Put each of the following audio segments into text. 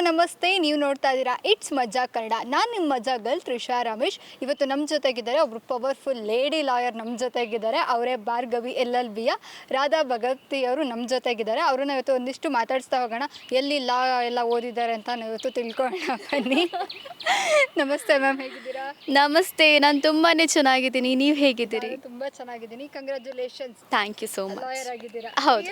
ನಮಸ್ತೆ. ನೀವು ನೋಡ್ತಾ ಇದ್ದೀರಾ ಇಟ್ಸ್ ಮಜಾ ಕನ್ನಡ. ನಾನು ನಿಮ್ಮ ಮಜಾ ಗರ್ಲ್ ತ್ರಿಷಾ ರಮೇಶ್. ಇವತ್ತು ನಮ್ಮ ಜೊತೆಗಿದ್ದಾರೆ ಒಬ್ರು ಪವರ್ಫುಲ್ ಲೇಡಿ ಲಾಯರ್ ನಮ್ಮ ಜೊತೆಗಿದ್ದಾರೆ. ಅವರೇ ಭಾರ್ಗವಿ LLBಯ ರಾಧಾ ಭಗವತಿ ಅವರು ನಮ್ಮ ಜೊತೆಗಿದ್ದಾರೆ. ಅವ್ರನ್ನ ಇವತ್ತು ಒಂದಿಷ್ಟು ಮಾತಾಡಿಸ್ತಾ ಹೋಗೋಣ. ಎಲ್ಲಿ ಲಾ ಎಲ್ಲ ಓದಿದ್ದಾರೆ ಅಂತ ನಾವು ಇವತ್ತು ತಿಳ್ಕೊಳ್ಳೋಣ ಬನ್ನಿ. ನಮಸ್ತೆ ಮ್ಯಾಮ್, ಹೇಗಿದ್ದೀರಾ? ನಮಸ್ತೆ, ನಾನು ತುಂಬಾ ಚೆನ್ನಾಗಿದ್ದೀನಿ. ನೀವು ಹೇಗಿದ್ದೀರಿ? ತುಂಬ ಚೆನ್ನಾಗಿದ್ದೀನಿ. Congratulations. Thank you so much. Lawyer ಆಗಿದ್ದೀರಾ? ಹೌದು.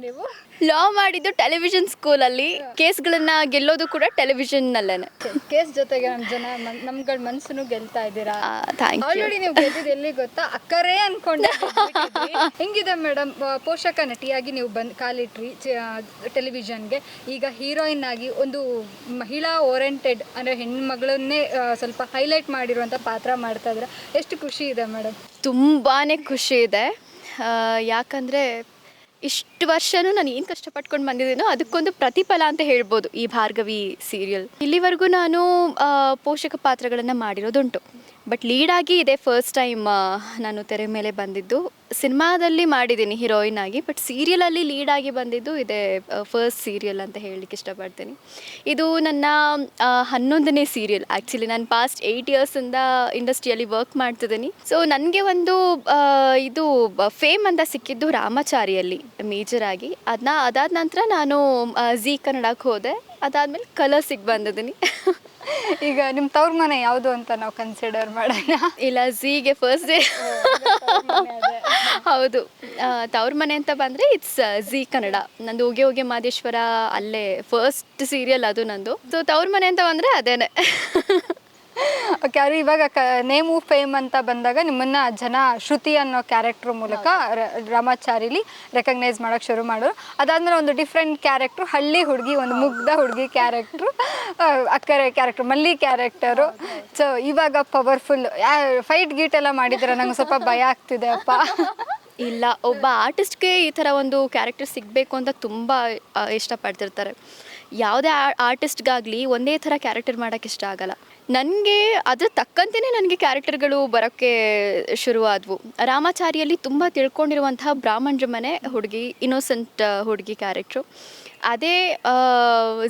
ನೀವು ಲಾ ಮಾಡಿದ್ದು ಟೆಲಿವಿಷನ್ ಸ್ಕೂಲಲ್ಲಿ. ಕೇಸ್ಗಳನ್ನ ಗೆಲ್ಲೋದು ಕೂಡ ಟೆಲಿವಿಷನ್ನಲ್ಲೇನೆ. ಕೇಸ್ ಜೊತೆಗೆ ನಮ್ಗಳ ಮನಸ್ಸನ್ನು ಗೆಲ್ತಾ ಇದ್ದೀರಾ. Thank you. ಆಲ್ರೆಡಿ ನೀವು ಗೆದ್ದಿದ್ದು ಎಲ್ಲಿ ಗೊತ್ತಾ? ಅಕ್ಕರೇ ಅನ್ಕೊಂಡೆ. ಹೆಂಗಿದೆ ಮೇಡಮ್, ಪೋಷಕ ನಟಿಯಾಗಿ ನೀವು ಕಾಲಿಟ್ರಿ ಟೆಲಿವಿಷನ್ಗೆ. ಈಗ ಹೀರೋಯಿನ್ ಆಗಿ ಒಂದು ಮಹಿಳಾ ಓರಿಯೆಂಟೆಡ್ ಅಂದರೆ ಹೆಣ್ಮಗಳನ್ನೇ ಸ್ವಲ್ಪ ಹೈಲೈಟ್ ಮಾಡಿರುವಂಥ ಪಾತ್ರ ಮಾಡ್ತಾ ಇದ್ದೀರಾ. ಎಷ್ಟು ಖುಷಿ ಇದೆ ಮೇಡಮ್? ತುಂಬಾ ಖುಷಿ ಇದೆ. ಯಾಕಂದರೆ ಇಷ್ಟು ವರ್ಷನೂ ನಾನು ಏನು ಕಷ್ಟಪಟ್ಕೊಂಡು ಬಂದಿದ್ದೀನೋ ಅದಕ್ಕೊಂದು ಪ್ರತಿಫಲ ಅಂತ ಹೇಳ್ಬೋದು ಈ ಭಾರ್ಗವಿ ಸೀರಿಯಲ್. ಇಲ್ಲಿವರೆಗೂ ನಾನು ಪೋಷಕ ಪಾತ್ರಗಳನ್ನು ಮಾಡಿರೋದುಂಟು, ಬಟ್ ಲೀಡಾಗಿ ಇದೇ ಫಸ್ಟ್ ಟೈಮ್ ನಾನು ತೆರೆ ಮೇಲೆ ಬಂದಿದ್ದು. ಸಿನಿಮಾದಲ್ಲಿ ಮಾಡಿದ್ದೀನಿ ಹೀರೋಯಿನ್ ಆಗಿ, ಬಟ್ ಸೀರಿಯಲಲ್ಲಿ ಲೀಡಾಗಿ ಬಂದಿದ್ದು ಇದೇ ಫಸ್ಟ್ ಸೀರಿಯಲ್ ಅಂತ ಹೇಳಲಿಕ್ಕೆ ಇಷ್ಟಪಡ್ತೀನಿ. ಇದು ನನ್ನ 11ನೇ ಸೀರಿಯಲ್. ಆ್ಯಕ್ಚುಲಿ ನಾನು ಪಾಸ್ಟ್ 8 ಇಯರ್ಸಿಂದ ಇಂಡಸ್ಟ್ರಿಯಲ್ಲಿ ವರ್ಕ್ ಮಾಡ್ತಿದ್ದೀನಿ. ಸೊ ನನಗೆ ಒಂದು ಇದು ಫೇಮ್ ಅಂತ ಸಿಕ್ಕಿದ್ದು ರಾಮಚಾರಿಯಲ್ಲಿ ಮೇಜರ್ ಆಗಿ. ಅದಾದ ನಂತರ ನಾನು ಝೀ ಕನ್ನಡಕ್ಕೆ ಹೋದೆ. ಅದಾದಮೇಲೆ ಕಲರ್ಸಿಗೆ ಬಂದಿದ್ದೀನಿ. ಈಗ ನಿಮ್ಮ ತವ್ರ ಮನೆ ಯಾವುದು ಅಂತ ನಾವು ಕನ್ಸಿಡರ್ ಮಾಡೋಣ. ಇಲ್ಲ, ಝೀಗೆ ಫಸ್ಟ್ ಡೇ. ಹೌದು, ತವ್ರ ಮನೆ ಅಂತ ಬಂದರೆ ಇಟ್ಸ್ ಝೀ ಕನ್ನಡ. ನಂದು ಹೋಗಿ ಹೋಗಿ ಮಾದೇಶ್ವರ ಅಲ್ಲೇ ಫಸ್ಟ್ ಸೀರಿಯಲ್ ಅದು ನಂದು. ಸೊ ತವ್ರ ಮನೆ ಅಂತ ಬಂದರೆ ಅದೇನೆ. ಓಕೆ, ಅದು ಇವಾಗ ನೇಮು ಫೇಮ್ ಅಂತ ಬಂದಾಗ ನಿಮ್ಮನ್ನು ಜನ ಶ್ರುತಿ ಅನ್ನೋ ಕ್ಯಾರೆಕ್ಟ್ರ್ ಮೂಲಕ ರಾಮಾಚಾರಿಲಿ ರೆಕಗ್ನೈಸ್ ಮಾಡೋಕ್ಕೆ ಶುರು ಮಾಡೋರು. ಅದಾದಮೇಲೆ ಒಂದು ಡಿಫ್ರೆಂಟ್ ಕ್ಯಾರೆಕ್ಟ್ರು, ಹಳ್ಳಿ ಹುಡುಗಿ, ಒಂದು ಮುಗ್ಧ ಹುಡುಗಿ ಕ್ಯಾರೆಕ್ಟ್ರು, ಅಕ್ಕರೆ ಕ್ಯಾರೆಕ್ಟ್ರು, ಮಲ್ಲಿ ಕ್ಯಾರೆಕ್ಟರು. ಸೊ ಇವಾಗ ಪವರ್ಫುಲ್ ಫೈಟ್ ಗೀಟ್ ಎಲ್ಲ ಮಾಡಿದ್ರೆ ನಂಗೆ ಸ್ವಲ್ಪ ಭಯ ಆಗ್ತಿದೆ ಅಪ್ಪ. ಇಲ್ಲ, ಒಬ್ಬ ಆರ್ಟಿಸ್ಟ್ಗೆ ಈ ಥರ ಒಂದು ಕ್ಯಾರೆಕ್ಟರ್ ಸಿಗಬೇಕು ಅಂತ ತುಂಬ ಇಷ್ಟಪಡ್ತಿರ್ತಾರೆ. ಯಾವುದೇ ಆರ್ಟಿಸ್ಟ್ಗಾಗಲಿ ಒಂದೇ ಥರ ಕ್ಯಾರೆಕ್ಟರ್ ಮಾಡೋಕ್ಕೆ ಇಷ್ಟ ಆಗಲ್ಲ. ನನಗೆ ಅದ್ರ ತಕ್ಕಂತೆಯೇ ನನಗೆ ಕ್ಯಾರೆಕ್ಟರ್ಗಳು ಬರೋಕ್ಕೆ ಶುರುವಾದವು. ರಾಮಾಚಾರಿಯಲ್ಲಿ ತುಂಬ ತಿಳ್ಕೊಂಡಿರುವಂತಹ ಬ್ರಾಹ್ಮಣರ ಮನೆ ಹುಡುಗಿ, ಇನ್ನೋಸೆಂಟ್ ಹುಡುಗಿ ಕ್ಯಾರೆಕ್ಟ್ರು. ಅದೇ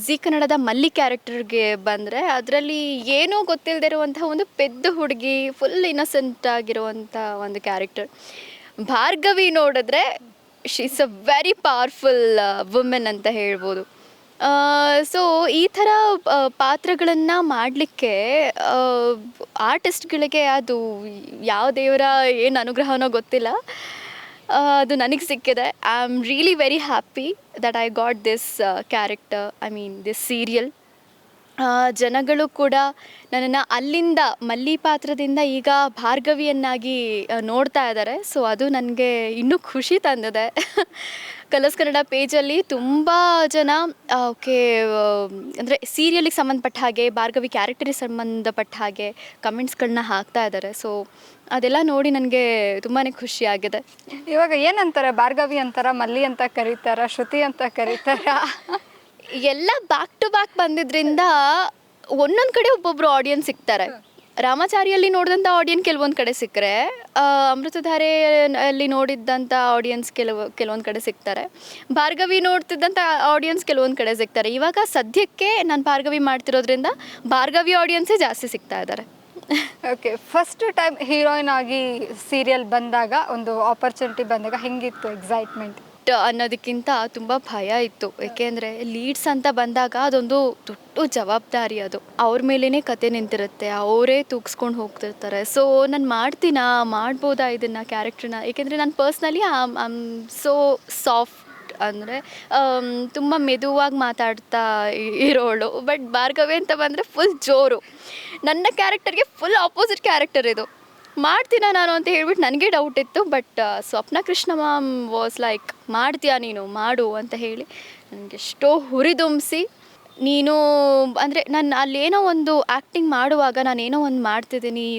ಝೀ ಕನ್ನಡದ ಮಲ್ಲಿ ಕ್ಯಾರೆಕ್ಟರ್ಗೆ ಬಂದರೆ ಅದರಲ್ಲಿ ಏನೂ ಗೊತ್ತಿಲ್ಲದೆ ಇರುವಂಥ ಒಂದು ಪೆದ್ದ ಹುಡುಗಿ, ಫುಲ್ ಇನ್ನೋಸೆಂಟ್ ಆಗಿರುವಂಥ ಒಂದು ಕ್ಯಾರೆಕ್ಟರ್. ಭಾರ್ಗವಿ ನೋಡಿದ್ರೆ she is a very powerful women ಅಂತ ಹೇಳ್ಬೋದು. ಸೊ ಈ ಥರ ಪಾತ್ರಗಳನ್ನು ಮಾಡಲಿಕ್ಕೆ ಆರ್ಟಿಸ್ಟ್ಗಳಿಗೆ ಅದು ಯಾವ ದೇವರ ಏನು ಅನುಗ್ರಹನೋ ಗೊತ್ತಿಲ್ಲ, ಅದು ನನಗೆ ಸಿಕ್ಕಿದೆ. I am really very happy that I got this character, I mean this serial. ಜನಗಳು ಕೂಡ ನನ್ನನ್ನು ಅಲ್ಲಿಂದ ಮಲ್ಲಿ ಪಾತ್ರದಿಂದ ಈಗ ಭಾರ್ಗವಿಯನ್ನಾಗಿ ನೋಡ್ತಾ ಇದ್ದಾರೆ. ಸೊ ಅದು ನನಗೆ ಇನ್ನೂ ಖುಷಿ ತಂದಿದೆ. ಕಲರ್ಸ್ ಕನ್ನಡ ಪೇಜಲ್ಲಿ ತುಂಬ ಜನ ಓಕೆ ಅಂದರೆ ಸೀರಿಯಲಿಗೆ ಸಂಬಂಧಪಟ್ಟ ಹಾಗೆ, ಭಾರ್ಗವಿ ಕ್ಯಾರೆಕ್ಟರಿಗೆ ಸಂಬಂಧಪಟ್ಟ ಹಾಗೆ ಕಮೆಂಟ್ಸ್ಗಳನ್ನ ಹಾಕ್ತಾ ಇದ್ದಾರೆ. ಸೊ ಅದೆಲ್ಲ ನೋಡಿ ನನಗೆ ತುಂಬಾ ಖುಷಿಯಾಗಿದೆ. ಇವಾಗ ಏನಂತಾರೆ, ಭಾರ್ಗವಿ ಅಂತಾರ, ಮಲ್ಲಿ ಅಂತ ಕರೀತಾರ, ಶ್ರುತಿ ಅಂತ ಕರೀತಾರ? ಎಲ್ಲ ಬ್ಯಾಕ್ ಟು ಬ್ಯಾಕ್ ಬಂದಿದ್ದರಿಂದ ಒಂದೊಂದು ಕಡೆ ಒಬ್ಬೊಬ್ಬರು ಆಡಿಯನ್ಸ್ ಸಿಗ್ತಾರೆ. ರಾಮಾಚಾರಿಯಲ್ಲಿ ನೋಡಿದಂಥ ಆಡಿಯನ್ಸ್ ಕೆಲವೊಂದು ಕಡೆ ಸಿಕ್ಕರೆ, ಅಮೃತಧಾರೆಯಲ್ಲಿ ನೋಡಿದ್ದಂಥ ಆಡಿಯನ್ಸ್ ಕೆಲವೊಂದು ಕಡೆ ಸಿಗ್ತಾರೆ, ಭಾರ್ಗವಿ ನೋಡ್ತಿದ್ದಂಥ ಆಡಿಯನ್ಸ್ ಕೆಲವೊಂದು ಕಡೆ ಸಿಗ್ತಾರೆ. ಇವಾಗ ಸದ್ಯಕ್ಕೆ ನಾನು ಭಾರ್ಗವಿ ಮಾಡ್ತಿರೋದ್ರಿಂದ ಭಾರ್ಗವಿ ಆಡಿಯನ್ಸೇ ಜಾಸ್ತಿ ಸಿಗ್ತಾ ಇದ್ದಾರೆ. ಓಕೆ, ಫಸ್ಟ್ ಟೈಮ್ ಹೀರೋಯಿನ್ ಆಗಿ ಸೀರಿಯಲ್ ಬಂದಾಗ, ಒಂದು ಆಪರ್ಚುನಿಟಿ ಬಂದಾಗ ಹೆಂಗಿತ್ತು ಎಕ್ಸೈಟ್ಮೆಂಟ್ ಅನ್ನೋದಕ್ಕಿಂತ ತುಂಬ ಭಯ ಇತ್ತು. ಏಕೆಂದರೆ ಲೀಡ್ಸ್ ಅಂತ ಬಂದಾಗ ಅದೊಂದು ದೊಡ್ಡ ಜವಾಬ್ದಾರಿ. ಅದು ಅವ್ರ ಮೇಲೇ ಕತೆ ನಿಂತಿರುತ್ತೆ, ಅವರೇ ತೂಗಿಸ್ಕೊಂಡು ಹೋಗ್ತಿರ್ತಾರೆ. ಸೊ ನಾನು ಮಾಡ್ಬೋದಾ ಇದನ್ನು ಕ್ಯಾರೆಕ್ಟ್ರನ್ನ? ಏಕೆಂದರೆ ನಾನು personally I am so soft, ಅಂದರೆ ತುಂಬ ಮೆದುವಾಗಿ ಮಾತಾಡ್ತಾ ಇರೋಳು. ಬಟ್ ಭಾರ್ಗವಿ ಅಂತ ಬಂದರೆ ಫುಲ್ ಜೋರು. ನನ್ನ ಕ್ಯಾರೆಕ್ಟರ್ಗೆ ಫುಲ್ ಆಪೋಸಿಟ್ ಕ್ಯಾರೆಕ್ಟರ್ ಇದು. ಮಾಡ್ತೀನ ನಾನು ಅಂತ ಹೇಳ್ಬಿಟ್ಟು ನನಗೆ ಡೌಟ್ ಇತ್ತು. But Swapna Krishna ma'am was like, ಮಾಡ್ತೀಯಾ ನೀನು, ಮಾಡು ಅಂತ ಹೇಳಿ ನನಗೆ ಎಷ್ಟೋ ಹುರಿದುಂಬಿಸಿ, ನೀನು ಅಂದರೆ ನಾನು ಅಲ್ಲೇನೋ ಒಂದು ಆ್ಯಕ್ಟಿಂಗ್ ಮಾಡುವಾಗ ನಾನೇನೋ ಒಂದು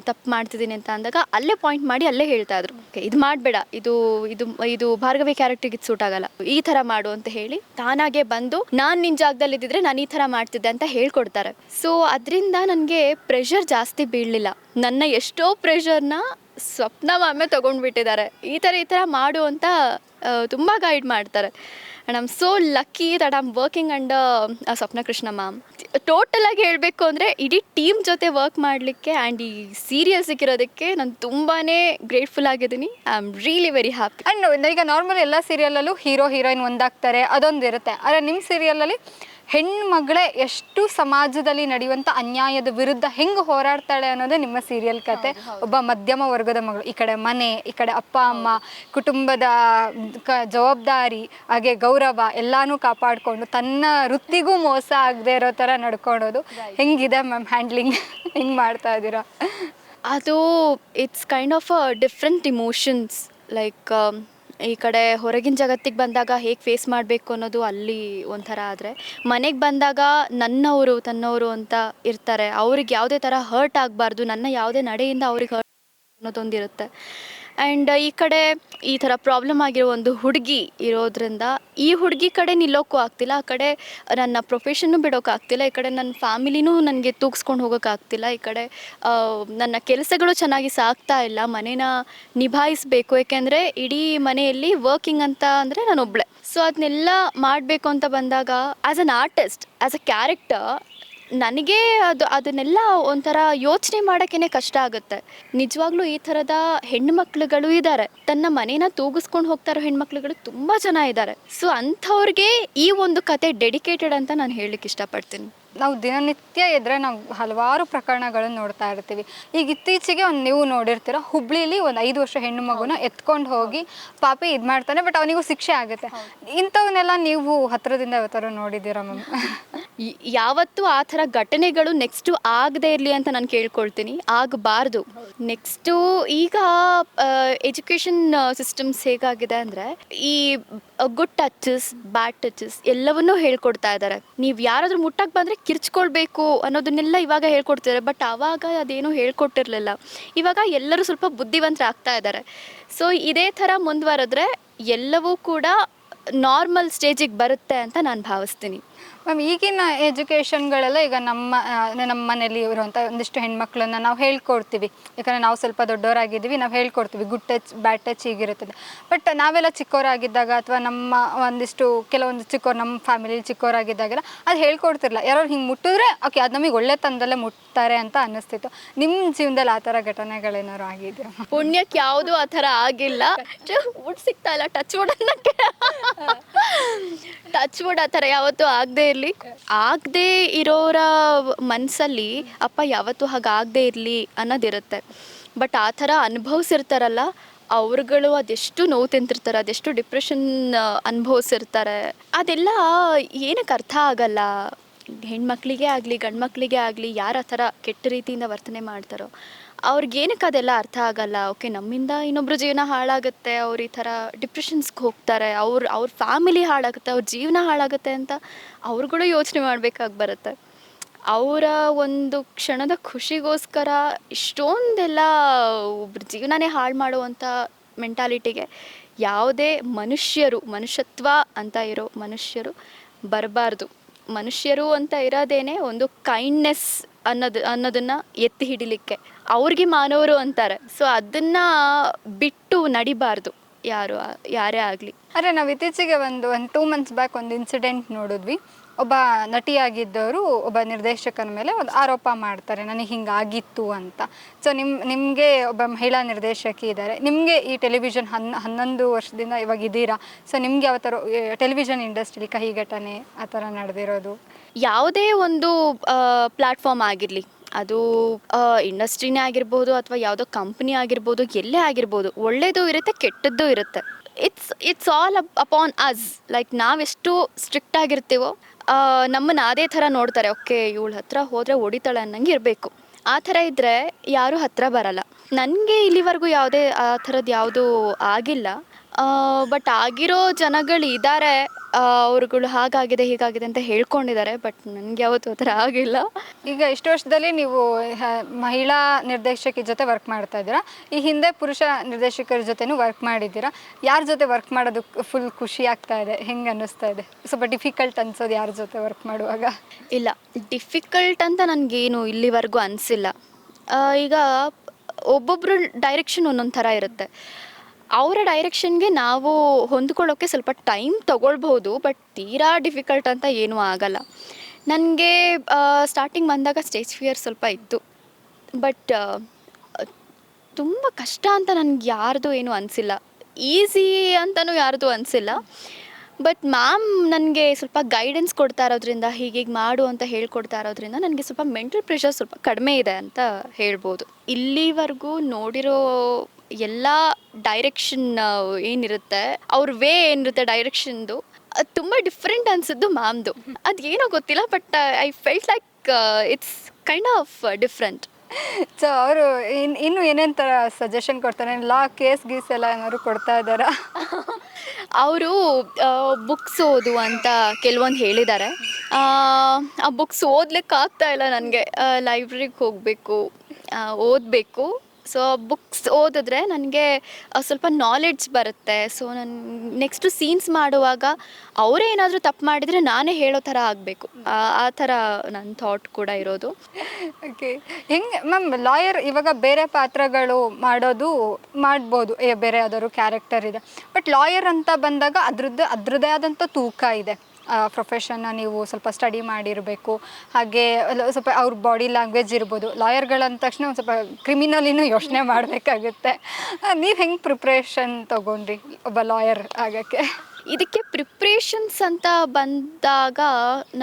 ತಪ್ಪು ಮಾಡ್ತಿದ್ದೀನಿ ಅಂತ ಅಂದಾಗ ಅಲ್ಲೇ ಪಾಯಿಂಟ್ ಮಾಡಿ ಅಲ್ಲೇ ಹೇಳ್ತಾಯಿದ್ರು, ಓಕೆ ಇದು ಮಾಡಬೇಡ, ಇದು ಇದು ಇದು ಭಾರ್ಗವಿ ಕ್ಯಾರೆಕ್ಟರ್ಗೆ ಇದು ಸೂಟ್ ಆಗಲ್ಲ, ಈ ಥರ ಮಾಡು ಅಂತ ಹೇಳಿ ತಾನಾಗೆ ಬಂದು ನಾನು ನಿನ್ನ ಜಾಗದಲ್ಲಿ ಇದ್ದಿದ್ರೆ ನಾನು ಈ ಥರ ಮಾಡ್ತಿದ್ದೆ ಅಂತ ಹೇಳ್ಕೊಡ್ತಾರೆ. ಸೊ ಅದರಿಂದ ನನಗೆ ಪ್ರೆಷರ್ ಜಾಸ್ತಿ ಬೀಳಲಿಲ್ಲ. ನನ್ನ ಎಷ್ಟೋ ಪ್ರೆಷರ್ನ ಸ್ವಪ್ನ ಮ್ಯಾಮೇ ತೊಗೊಂಡ್ಬಿಟ್ಟಿದ್ದಾರೆ. ಈ ಥರ ಮಾಡು ಅಂತ ತುಂಬ ಗೈಡ್ ಮಾಡ್ತಾರೆ. And I am so lucky that I am working under Swapna Krishna ma'am. ಟೋಟಲಾಗಿ ಹೇಳಬೇಕು ಅಂದರೆ ಇಡೀ ಟೀಮ್ ಜೊತೆ ವರ್ಕ್ ಮಾಡಲಿಕ್ಕೆ ಆ್ಯಂಡ್ ಈ ಸೀರಿಯಲ್ ಸಿಕ್ಕಿರೋದಕ್ಕೆ ನಾನು ತುಂಬಾ ಗ್ರೇಟ್ಫುಲ್ ಆಗಿದ್ದೀನಿ. I am really very happy. And ಈಗ ನಾರ್ಮಲ್ ಎಲ್ಲ ಸೀರಿಯಲಲ್ಲೂ ಹೀರೋ ಹೀರೋಯಿನ್ ಒಂದಾಗ್ತಾರೆ, ಅದೊಂದು ಇರುತ್ತೆ. ಆದರೆ ನಿಮ್ಮ ಸೀರಿಯಲಲ್ಲಿ ಹೆಣ್ಮಗಳೇ ಎಷ್ಟು ಸಮಾಜದಲ್ಲಿ ನಡೆಯುವಂಥ ಅನ್ಯಾಯದ ವಿರುದ್ಧ ಹೆಂಗೆ ಹೋರಾಡ್ತಾಳೆ ಅನ್ನೋದೇ ನಿಮ್ಮ ಸೀರಿಯಲ್ ಕತೆ. ಒಬ್ಬ ಮಧ್ಯಮ ವರ್ಗದ ಮಗಳು, ಈ ಕಡೆ ಮನೆ, ಈ ಕಡೆ ಅಪ್ಪ ಅಮ್ಮ, ಕುಟುಂಬದ ಜವಾಬ್ದಾರಿ, ಹಾಗೆ ಗೌರವ ಎಲ್ಲಾನು ಕಾಪಾಡಿಕೊಂಡು ತನ್ನ ವೃತ್ತಿಗೂ ಮೋಸ ಆಗದೆ ಇರೋ ಥರ ನಡ್ಕೊಳೋದು. ಹೆಂಗಿದೆ ಮ್ಯಾಮ್ ಹ್ಯಾಂಡ್ಲಿಂಗ್? ಹೆಂಗೆ ಮಾಡ್ತಾ ಇದ್ದೀರಾ? ಅದು it's kind of a different emotions. Like ಈ ಕಡೆ ಹೊರಗಿನ ಜಗತ್ತಿಗೆ ಬಂದಾಗ ಹೇಗೆ ಫೇಸ್ ಮಾಡಬೇಕು ಅನ್ನೋದು ಅಲ್ಲಿ ಒಂಥರ, ಆದರೆ ಮನೆಗೆ ಬಂದಾಗ ನನ್ನವರು ತನ್ನವರು ಅಂತ ಇರ್ತಾರೆ. ಅವ್ರಿಗೆ ಯಾವುದೇ ಥರ ಹರ್ಟ್ ಆಗಬಾರ್ದು, ನನ್ನ ಯಾವುದೇ ನಡೆಯಿಂದ ಅವ್ರಿಗೆ ಹರ್ಟ್ ಅನ್ನೋದೊಂದಿರುತ್ತೆ. ಆ್ಯಂಡ್ ಈ ಕಡೆ ಈ ಥರ ಪ್ರಾಬ್ಲಮ್ ಆಗಿರೋ ಒಂದು ಹುಡುಗಿ ಇರೋದ್ರಿಂದ ಈ ಹುಡುಗಿ ಕಡೆ ನಿಲ್ಲೋಕ್ಕೂ ಆಗ್ತಿಲ್ಲ, ಆ ಕಡೆ ನನ್ನ ಪ್ರೊಫೆಷನ್ನು ಬಿಡೋಕ್ಕಾಗ್ತಿಲ್ಲ, ಈ ಕಡೆ ನನ್ನ ಫ್ಯಾಮಿಲಿನೂ ನನಗೆ ತೂಗಿಸ್ಕೊಂಡು ಹೋಗೋಕ್ಕಾಗ್ತಿಲ್ಲ, ಈ ಕಡೆ ನನ್ನ ಕೆಲಸಗಳು ಚೆನ್ನಾಗಿ ಸಾಗ್ತಾ ಇಲ್ಲ, ಮನೇನ ನಿಭಾಯಿಸಬೇಕು. ಏಕೆಂದರೆ ಇಡೀ ಮನೆಯಲ್ಲಿ ವರ್ಕಿಂಗ್ ಅಂತ ಅಂದರೆ ನಾನೊಬ್ಬಳೆ. ಸೊ ಅದನ್ನೆಲ್ಲ ಮಾಡಬೇಕು ಅಂತ ಬಂದಾಗ as an artist, as a character ನನಗೆ ಅದನ್ನೆಲ್ಲ ಒಂಥರ ಯೋಚನೆ ಮಾಡೋಕ್ಕೇ ಕಷ್ಟ ಆಗುತ್ತೆ. ನಿಜವಾಗ್ಲೂ ಈ ಥರದ ಹೆಣ್ಣುಮಕ್ಳುಗಳು ಇದ್ದಾರೆ, ತನ್ನ ಮನೇನ ತೂಗಿಸ್ಕೊಂಡು ಹೋಗ್ತಾ ಇರೋ ಹೆಣ್ಮಕ್ಳುಗಳು ತುಂಬ ಜನ ಇದ್ದಾರೆ. ಸೊ ಅಂಥವ್ರಿಗೆ ಈ ಒಂದು ಕತೆ ಡೆಡಿಕೇಟೆಡ್ ಅಂತ ನಾನು ಹೇಳಲಿಕ್ಕೆ ಇಷ್ಟಪಡ್ತೀನಿ. ನಾವು ದಿನನಿತ್ಯ ಎದ್ರೆ ನಾವು ಹಲವಾರು ಪ್ರಕರಣಗಳನ್ನು ನೋಡ್ತಾ ಇರ್ತೀವಿ. ಈಗ ಇತ್ತೀಚೆಗೆ ಒಂದು ನೀವು ನೋಡಿರ್ತೀರ, ಹುಬ್ಳಿಲಿ ಒಂದು 5 ವರ್ಷ ಹೆಣ್ಣು ಮಗುನ ಎತ್ಕೊಂಡು ಹೋಗಿ ಪಾಪಿ ಇದು ಮಾಡ್ತಾನೆ, ಬಟ್ ಅವನಿಗೂ ಶಿಕ್ಷೆ ಆಗುತ್ತೆ. ಇಂಥವನ್ನೆಲ್ಲ ನೀವು ಹತ್ರದಿಂದ ಯಾವತ್ತಾರು ನೋಡಿದ್ದೀರಾ ಮ್ಯಾಮ್? ಯಾವತ್ತೂ ಆ ಥರ ಘಟನೆಗಳು ನೆಕ್ಸ್ಟು ಆಗದೆ ಇರಲಿ ಅಂತ ನಾನು ಕೇಳ್ಕೊಳ್ತೀನಿ, ಆಗಬಾರ್ದು. ನೆಕ್ಸ್ಟು ಈಗ ಎಜುಕೇಷನ್ ಸಿಸ್ಟಮ್ಸ್ ಹೇಗಾಗಿದೆ ಅಂದರೆ ಈ ಗುಡ್ ಟಚಸ್, ಬ್ಯಾಡ್ ಟಚಸ್ ಎಲ್ಲವನ್ನೂ ಹೇಳ್ಕೊಡ್ತಾ ಇದ್ದಾರೆ. ನೀವು ಯಾರಾದರೂ ಮುಟ್ಟಕ್ಕೆ ಬಂದರೆ ಕಿರ್ಚ್ಕೊಳ್ಬೇಕು ಅನ್ನೋದನ್ನೆಲ್ಲ ಇವಾಗ ಹೇಳ್ಕೊಡ್ತಿದ್ದಾರೆ. ಬಟ್ ಆವಾಗ ಅದೇನೂ ಹೇಳ್ಕೊಟ್ಟಿರಲಿಲ್ಲ. ಇವಾಗ ಎಲ್ಲರೂ ಸ್ವಲ್ಪ ಬುದ್ಧಿವಂತರಾಗ್ತಾ ಇದ್ದಾರೆ. ಸೊ ಇದೇ ಥರ ಮುಂದುವರೆದ್ರೆ ಎಲ್ಲವೂ ಕೂಡ ನಾರ್ಮಲ್ ಸ್ಟೇಜಿಗೆ ಬರುತ್ತೆ ಅಂತ ನಾನು ಭಾವಿಸ್ತೀನಿ. ಮ್ಯಾಮ್, ಈಗಿನ ಎಜುಕೇಷನ್ಗಳೆಲ್ಲ ಈಗ ನಮ್ಮ ಮನೇಲಿ ಇರುವಂಥ ಒಂದಿಷ್ಟು ಹೆಣ್ಮಕ್ಳನ್ನ ನಾವು ಹೇಳ್ಕೊಡ್ತೀವಿ. ಯಾಕಂದರೆ ನಾವು ಸ್ವಲ್ಪ ದೊಡ್ಡವರಾಗಿದ್ದೀವಿ, ನಾವು ಹೇಳ್ಕೊಡ್ತೀವಿ ಗುಡ್ ಟಚ್ ಬ್ಯಾಡ್ ಟಚ್ ಹೀಗಿರುತ್ತದೆ. ಬಟ್ ನಾವೆಲ್ಲ ಚಿಕ್ಕವರಾಗಿದ್ದಾಗ ಅಥವಾ ನಮ್ಮ ಕೆಲವೊಂದು ಚಿಕ್ಕವ್ರು ನಮ್ಮ ಫ್ಯಾಮಿಲಿಲಿ ಚಿಕ್ಕವರಾಗಿದ್ದಾಗೆಲ್ಲ ಅದು ಹೇಳ್ಕೊಡ್ತಿರಲ್ಲ. ಯಾರೋ ಹಿಂಗೆ ಮುಟ್ಟಿದ್ರೆ ಓಕೆ ಅದು ನಮಗೆ ಒಳ್ಳೆ ತಂದಲ್ಲೇ ಮುಟ್ತಾರೆ ಅಂತ ಅನ್ನಿಸ್ತಿತ್ತು. ನಿಮ್ಮ ಜೀವನದಲ್ಲಿ ಆ ಥರ ಘಟನೆಗಳೇನಾದ್ರು ಆಗಿದೆಯಾ? ಪುಣ್ಯಕ್ಕೆ ಯಾವುದೂ ಆ ಥರ ಆಗಿಲ್ಲ. ವುಡ್ ಸಿಗ್ತಾ ಇಲ್ಲ, ಟಚ್ ವುಡ್ ಅನ್ನಕ್ಕೆ. ಟಚ್ ವುಡ್ ಆ ಥರ ಯಾವತ್ತೂ ಆಗದೆ ಇರೋರ ಮನಸ್ಸಲ್ಲಿ ಅಪ್ಪ ಯಾವತ್ತೂ ಹಾಗಾಗದೇ ಇರಲಿ ಅನ್ನೋದಿರುತ್ತೆ. ಬಟ್ ಆ ಥರ ಅನುಭವಿಸಿರ್ತಾರಲ್ಲ ಅವ್ರುಗಳು ಅದೆಷ್ಟು ನೋವು ತಿಂತಿರ್ತಾರೆ, ಅದೆಷ್ಟು ಡಿಪ್ರೆಷನ್ ಅನುಭವಿಸಿರ್ತಾರೆ, ಅದೆಲ್ಲ ಏನಕ್ಕೆ ಅರ್ಥ ಆಗಲ್ಲ. ಹೆಣ್ಮಕ್ಳಿಗೆ ಆಗಲಿ ಗಂಡು ಮಕ್ಕಳಿಗೆ ಆಗಲಿ ಯಾರು ಆ ಥರ ಕೆಟ್ಟ ರೀತಿಯಿಂದ ವರ್ತನೆ ಮಾಡ್ತಾರೋ ಅವ್ರಿಗೇನಕ್ಕೆ ಅದೆಲ್ಲ ಅರ್ಥ ಆಗಲ್ಲ. ಓಕೆ, ನಮ್ಮಿಂದ ಇನ್ನೊಬ್ರ ಜೀವನ ಹಾಳಾಗುತ್ತೆ, ಅವ್ರು ಈ ಥರ ಡಿಪ್ರೆಷನ್ಸ್ಗೆ ಹೋಗ್ತಾರೆ, ಅವ್ರ ಫ್ಯಾಮಿಲಿ ಹಾಳಾಗುತ್ತೆ, ಅವ್ರ ಜೀವನ ಹಾಳಾಗುತ್ತೆ ಅಂತ ಅವ್ರುಗಳು ಯೋಚನೆ ಮಾಡಬೇಕಾಗಿ ಬರುತ್ತೆ. ಅವರ ಒಂದು ಕ್ಷಣದ ಖುಷಿಗೋಸ್ಕರ ಇಷ್ಟೊಂದೆಲ್ಲ ಒಬ್ರ ಜೀವನನೇ ಹಾಳು ಮಾಡುವಂಥ ಮೆಂಟಾಲಿಟಿಗೆ ಯಾವುದೇ ಮನುಷ್ಯತ್ವ ಅಂತ ಇರೋ ಮನುಷ್ಯರು ಬರಬಾರ್ದು. ಮನುಷ್ಯರು ಅಂತ ಇರೋದೇನೆ ಒಂದು ಕೈಂಡ್ನೆಸ್ ಅನ್ನೋದನ್ನ ಎತ್ತಿ ಹಿಡಿಲಿಕ್ಕೆ. ಅವ್ರಿಗೆ ಮಾನವರು ಅಂತಾರೆ. ಸೊ ಅದನ್ನ ಬಿಟ್ಟು ನಡಿಬಾರ್ದು ಯಾರೇ ಆಗಲಿ. ಅರೆ, ನಾವು ಇತ್ತೀಚೆಗೆ ಒಂದು 2 months ಬ್ಯಾಕ್ ಒಂದು ಇನ್ಸಿಡೆಂಟ್ ನೋಡಿದ್ವಿ. ಒಬ್ಬ ನಟಿಯಾಗಿದ್ದವರು ಒಬ್ಬ ನಿರ್ದೇಶಕನ ಮೇಲೆ ಒಂದು ಆರೋಪ ಮಾಡ್ತಾರೆ, ನನಗೆ ಹಿಂಗಾಗಿತ್ತು ಅಂತ. ಸೊ ನಿಮಗೆ ಒಬ್ಬ ಮಹಿಳಾ ನಿರ್ದೇಶಕಿ ಇದ್ದಾರೆ, ನಿಮಗೆ ಈ ಟೆಲಿವಿಷನ್ 11 ವರ್ಷದಿಂದ ಇವಾಗ ಇದ್ದೀರಾ. ಸೊ ನಿಮಗೆ ಯಾವ ಥರ ಟೆಲಿವಿಷನ್ ಇಂಡಸ್ಟ್ರಿಲಿ ಕಹಿ ಘಟನೆ ಆ ಥರ ನಡೆದಿರೋದು? ಯಾವುದೇ ಒಂದು ಪ್ಲ್ಯಾಟ್ಫಾರ್ಮ್ ಆಗಿರಲಿ, ಅದು ಇಂಡಸ್ಟ್ರಿನೇ ಆಗಿರ್ಬೋದು ಅಥವಾ ಯಾವುದೋ ಕಂಪ್ನಿ ಆಗಿರ್ಬೋದು, ಎಲ್ಲೇ ಆಗಿರ್ಬೋದು, ಒಳ್ಳೆಯದು ಇರುತ್ತೆ, ಕೆಟ್ಟದ್ದು ಇರುತ್ತೆ. It's all upon us. Like ನಾವೆಷ್ಟು ಸ್ಟ್ರಿಕ್ಟ್ ಆಗಿರ್ತೀವೋ ನಮ್ಮನ್ನು ಅದೇ ಥರ ನೋಡ್ತಾರೆ. ಓಕೆ, ಇವಳ ಹತ್ರ ಹೋದರೆ ಹೊಡಿತಾಳೆ ಅನ್ನಂಗೆ ಇರಬೇಕು. ಆ ಥರ ಇದ್ದರೆ ಯಾರೂ ಹತ್ರ ಬರಲ್ಲ. ನನಗೆ ಇಲ್ಲಿವರೆಗೂ ಯಾವುದೇ ಆ ಥರದ್ದು ಯಾವುದೂ ಆಗಿಲ್ಲ. ಬಟ್ ಆಗಿರೋ ಜನಗಳು ಇದ್ದಾರೆ, ಅವ್ರುಗಳು ಹಾಗಾಗಿದೆ ಹೀಗಾಗಿದೆ ಅಂತ ಹೇಳ್ಕೊಂಡಿದ್ದಾರೆ. ಬಟ್ ನನಗೆ ಯಾವತ್ತೂ ಆ ಥರ ಆಗಿಲ್ಲ. ಈಗ ಇಷ್ಟು ವರ್ಷದಲ್ಲಿ ನೀವು ಮಹಿಳಾ ನಿರ್ದೇಶಕಿ ಜೊತೆ ವರ್ಕ್ ಮಾಡ್ತಾ ಇದ್ದೀರಾ, ಈ ಹಿಂದೆ ಪುರುಷ ನಿರ್ದೇಶಕರ ಜೊತೆನೂ ವರ್ಕ್ ಮಾಡಿದ್ದೀರಾ. ಯಾರ ಜೊತೆ ವರ್ಕ್ ಮಾಡೋದು ಫುಲ್ ಖುಷಿ ಆಗ್ತಾ ಇದೆ, ಹೆಂಗೆ ಅನ್ನಿಸ್ತಾ ಇದೆ? ಸ್ವಲ್ಪ ಡಿಫಿಕಲ್ಟ್ ಅನ್ಸೋದು ಯಾರ ಜೊತೆ ವರ್ಕ್ ಮಾಡುವಾಗ? ಇಲ್ಲ, ಡಿಫಿಕಲ್ಟ್ ಅಂತ ನನಗೇನು ಇಲ್ಲಿವರೆಗೂ ಅನಿಸಿಲ್ಲ. ಈಗ ಒಬ್ಬೊಬ್ಬರು ಡೈರೆಕ್ಷನ್ ಒಂದೊಂದು ಥರ ಇರುತ್ತೆ. ಅವರ ಡೈರೆಕ್ಷನ್ಗೆ ನಾವು ಹೊಂದ್ಕೊಳ್ಳೋಕ್ಕೆ ಸ್ವಲ್ಪ ಟೈಮ್ ತೊಗೊಳ್ಬಹುದು, ಬಟ್ ತೀರಾ ಡಿಫಿಕಲ್ಟ್ ಅಂತ ಏನೂ ಆಗಲ್ಲ. ನನಗೆ ಸ್ಟಾರ್ಟಿಂಗ್ ಬಂದಾಗ ಸ್ಟೇಜ್ ಫಿಯರ್ ಸ್ವಲ್ಪ ಇತ್ತು, ಬಟ್ ತುಂಬ ಕಷ್ಟ ಅಂತ ನನಗೆ ಯಾರ್ದು ಏನೂ ಅನಿಸಿಲ್ಲ, ಈಸಿ ಅಂತಲೂ ಯಾರ್ದು ಅನಿಸಿಲ್ಲ. ಬಟ್ ಮ್ಯಾಮ್ ನನಗೆ ಸ್ವಲ್ಪ ಗೈಡೆನ್ಸ್ ಕೊಡ್ತಾ ಇರೋದ್ರಿಂದ, ಹೀಗೀಗೆ ಮಾಡು ಅಂತ ಹೇಳ್ಕೊಡ್ತಾ ಇರೋದ್ರಿಂದ ನನಗೆ ಸ್ವಲ್ಪ ಮೆಂಟಲ್ ಪ್ರೆಷರ್ ಸ್ವಲ್ಪ ಕಡಿಮೆ ಇದೆ ಅಂತ ಹೇಳ್ಬೋದು. ಇಲ್ಲಿವರೆಗೂ ನೋಡಿರೋ ಎಲ್ಲ ಡೈರೆಕ್ಷನ್ ಏನಿರುತ್ತೆ, ಅವ್ರ ವೇ ಏನಿರುತ್ತೆ ಡೈರೆಕ್ಷನ್ದು, ಅದು ತುಂಬ ಡಿಫ್ರೆಂಟ್ ಅನಿಸಿದ್ದು ಮ್ಯಾಮ್ದು. ಅದು ಏನೋ ಗೊತ್ತಿಲ್ಲ, but I felt like it's kind of different. So ಅವರು ಇನ್ನು ಏನೇನು ಥರ ಸಜೆಷನ್ ಕೊಡ್ತಾರೆ? ಲಾ ಕೇಸ್ ಗೀಸ್ ಎಲ್ಲ ಏನಾದ್ರು ಕೊಡ್ತಾ ಇದ್ದಾರಾ? ಅವರು ಬುಕ್ಸ್ ಓದು ಅಂತ ಕೆಲವೊಂದು ಹೇಳಿದ್ದಾರೆ. ಆ ಬುಕ್ಸ್ ಓದ್ಲಿಕ್ಕೆ ಆಗ್ತಾ ಇಲ್ಲ ನನಗೆ. ಲೈಬ್ರರಿಗೆ ಹೋಗಬೇಕು, ಓದಬೇಕು. ಸೊ ಬುಕ್ಸ್ ಓದಿದ್ರೆ ನನಗೆ ಸ್ವಲ್ಪ ನಾಲೆಡ್ಜ್ ಬರುತ್ತೆ. ಸೊ ನಾನು ನೆಕ್ಸ್ಟು ಸೀನ್ಸ್ ಮಾಡುವಾಗ ಅವರೇ ಏನಾದರೂ ತಪ್ಪು ಮಾಡಿದರೆ ನಾನೇ ಹೇಳೋ ಥರ ಆಗಬೇಕು, ಆ ಥರ ನನ್ನ ಥಾಟ್ ಕೂಡ ಇರೋದು. ಓಕೆ, ಹೆಂಗೆ ಮ್ಯಾಮ್ ಲಾಯರ್ ಇವಾಗ ಬೇರೆ ಪಾತ್ರಗಳು ಮಾಡ್ಬೋದು, ಬೇರೆ ಯಾವ್ದಾದ್ರು ಕ್ಯಾರೆಕ್ಟರ್ ಇದೆ, ಬಟ್ ಲಾಯರ್ ಅಂತ ಬಂದಾಗ ಅದ್ರದ್ದೇ ಆದಂಥ ತೂಕ ಇದೆ. ಪ್ರೊಫೆಷನ್ನ ನೀವು ಸ್ವಲ್ಪ ಸ್ಟಡಿ ಮಾಡಿರಬೇಕು, ಹಾಗೆ ಸ್ವಲ್ಪ ಅವ್ರ ಬಾಡಿ ಲ್ಯಾಂಗ್ವೇಜ್ ಇರ್ಬೋದು. ಲಾಯರ್ಗಳಂದ ತಕ್ಷಣ ಒಂದು ಸ್ವಲ್ಪ ಕ್ರಿಮಿನಲಿನೂ ಯೋಚನೆ ಮಾಡಬೇಕಾಗುತ್ತೆ. ನೀವು ಹೆಂಗೆ ಪ್ರಿಪ್ರೇಷನ್ ತೊಗೊಂಡ್ರಿ ಒಬ್ಬ ಲಾಯರ್ ಆಗೋಕ್ಕೆ? ಇದಕ್ಕೆ ಪ್ರಿಪ್ರೇಷನ್ಸ್ ಅಂತ ಬಂದಾಗ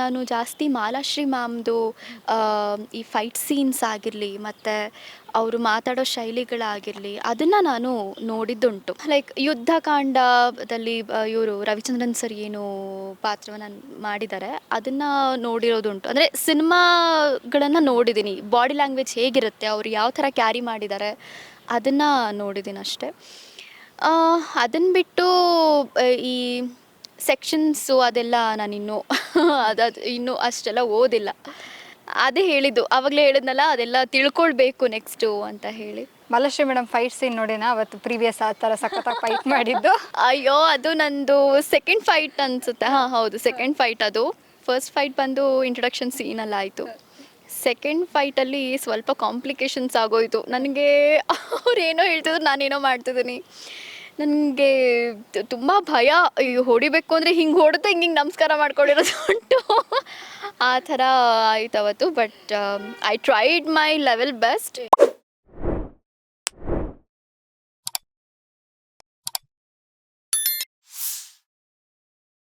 ನಾನು ಜಾಸ್ತಿ ಮಾಲಾಶ್ರೀ ಮ್ಯಾಮ್ದು ಈ ಫೈಟ್ ಸೀನ್ಸ್ ಆಗಿರಲಿ, ಮತ್ತು ಅವರು ಮಾತಾಡೋ ಶೈಲಿಗಳಾಗಿರಲಿ, ಅದನ್ನು ನಾನು ನೋಡಿದ್ದುಂಟು. ಲೈಕ್ ಯುದ್ಧಕಾಂಡದಲ್ಲಿ ಇವರು ರವಿಚಂದ್ರನ್ ಸರ್ ಏನು ಪಾತ್ರವನ್ನು ಮಾಡಿದ್ದಾರೆ ಅದನ್ನು ನೋಡಿರೋದುಂಟು. ಅಂದರೆ ಸಿನಿಮಾಗಳನ್ನು ನೋಡಿದ್ದೀನಿ, ಬಾಡಿ ಲ್ಯಾಂಗ್ವೇಜ್ ಹೇಗಿರುತ್ತೆ, ಅವರು ಯಾವ ಥರ ಕ್ಯಾರಿ ಮಾಡಿದ್ದಾರೆ ಅದನ್ನು ನೋಡಿದ್ದೀನಿ ಅಷ್ಟೇ. ಅದನ್ನು ಬಿಟ್ಟು ಈ ಸೆಕ್ಷನ್ಸು ಅದೆಲ್ಲ ನಾನಿನ್ನೂ ಇನ್ನೂ ಅಷ್ಟೆಲ್ಲ ಓದಿಲ್ಲ. ಅದೇ ಹೇಳಿದ್ದು, ಆವಾಗಲೇ ಹೇಳಿದ್ನಲ್ಲ, ಅದೆಲ್ಲ ತಿಳ್ಕೊಳ್ಬೇಕು ನೆಕ್ಸ್ಟು ಅಂತ ಹೇಳಿ. ಮಾಲಾಶ್ರೀ ಮೇಡಮ್ ಫೈಟ್ ಸೀನ್ ನೋಡಿನ ಅವತ್ತು ಪ್ರೀವಿಯಸ್ ಆ ಥರ ಸಖತ್ತಾಗಿ ಫೈಟ್ ಮಾಡಿದ್ದು? ಅಯ್ಯೋ, ಅದು ನಂದು ಸೆಕೆಂಡ್ ಫೈಟ್ ಅನಿಸುತ್ತೆ. ಹಾಂ ಹೌದು, ಸೆಕೆಂಡ್ ಫೈಟ್ ಅದು. ಫಸ್ಟ್ ಫೈಟ್ ಬಂದು ಇಂಟ್ರೊಡಕ್ಷನ್ ಸೀನಲ್ಲಿ ಆಯಿತು. ಸೆಕೆಂಡ್ ಫೈಟಲ್ಲಿ ಸ್ವಲ್ಪ ಕಾಂಪ್ಲಿಕೇಶನ್ಸ್ ಆಗೋಯಿತು ನನಗೆ. ಅವ್ರೇನೋ ಹೇಳ್ತಿದ್ರು, ನಾನೇನೋ ಮಾಡ್ತಿದ್ದೀನಿ. ನನಗೆ ತುಂಬ ಭಯ, ಹೊಡಿಬೇಕು ಅಂದರೆ ಹಿಂಗೆ ಹೊಡೆದು ಹಿಂಗೆ ನಮಸ್ಕಾರ ಮಾಡ್ಕೊಂಡಿರೋದು ಉಂಟು. ಆ ಥರ ಆಯ್ತು ಅವತ್ತು. But I tried my level best.